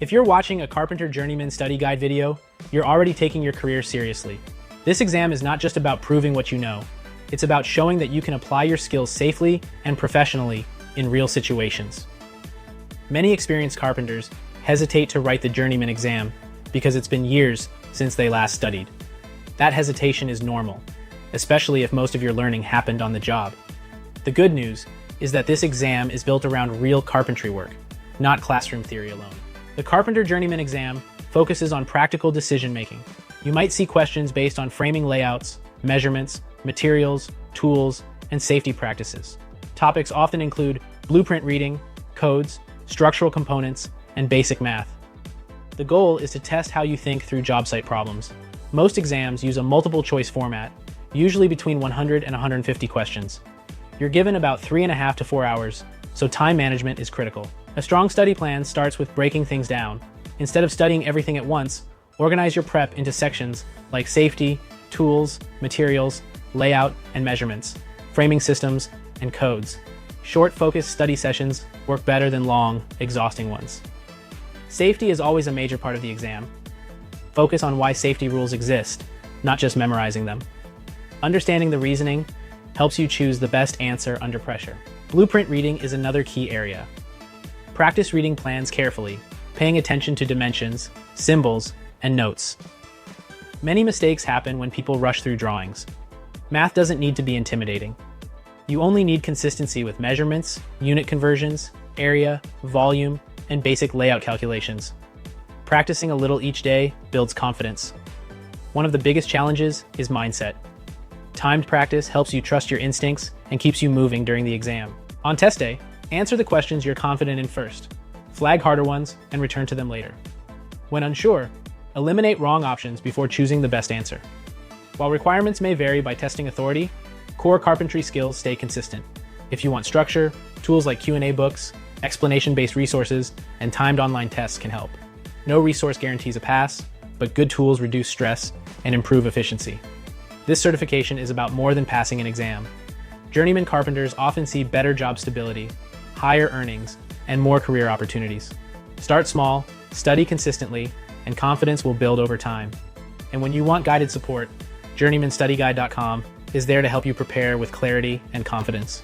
If you're watching a Carpenter Journeyman study guide video, you're already taking your career seriously. This exam is not just about proving what you know. It's about showing that you can apply your skills safely and professionally in real situations. Many experienced carpenters hesitate to write the Journeyman exam because it's been years since they last studied. That hesitation is normal, especially if most of your learning happened on the job. The good news is that this exam is built around real carpentry work, not classroom theory alone. The Carpenter Journeyman exam focuses on practical decision-making. You might see questions based on framing layouts, measurements, materials, tools, and safety practices. Topics often include blueprint reading, codes, structural components, and basic math. The goal is to test how you think through job site problems. Most exams use a multiple choice format, usually between 100 and 150 questions. You're given about 3.5 to 4 hours, so time management is critical. A strong study plan starts with breaking things down. Instead of studying everything at once, organize your prep into sections like safety, tools, materials, layout, and measurements, framing systems, and codes. Short, focused study sessions work better than long, exhausting ones. Safety is always a major part of the exam. Focus on why safety rules exist, not just memorizing them. Understanding the reasoning helps you choose the best answer under pressure. Blueprint reading is another key area. Practice reading plans carefully, paying attention to dimensions, symbols, and notes. Many mistakes happen when people rush through drawings. Math doesn't need to be intimidating. You only need consistency with measurements, unit conversions, area, volume, and basic layout calculations. Practicing a little each day builds confidence. One of the biggest challenges is mindset. Timed practice helps you trust your instincts and keeps you moving during the exam. On test day, answer the questions you're confident in first. Flag harder ones and return to them later. When unsure, eliminate wrong options before choosing the best answer. While requirements may vary by testing authority, core carpentry skills stay consistent. If you want structure, tools like Q&A books, explanation-based resources, and timed online tests can help. No resource guarantees a pass, but good tools reduce stress and improve efficiency. This certification is about more than passing an exam. Journeyman carpenters often see better job stability, higher earnings, and more career opportunities. Start small, study consistently, and confidence will build over time. And when you want guided support, journeymanstudyguide.com is there to help you prepare with clarity and confidence.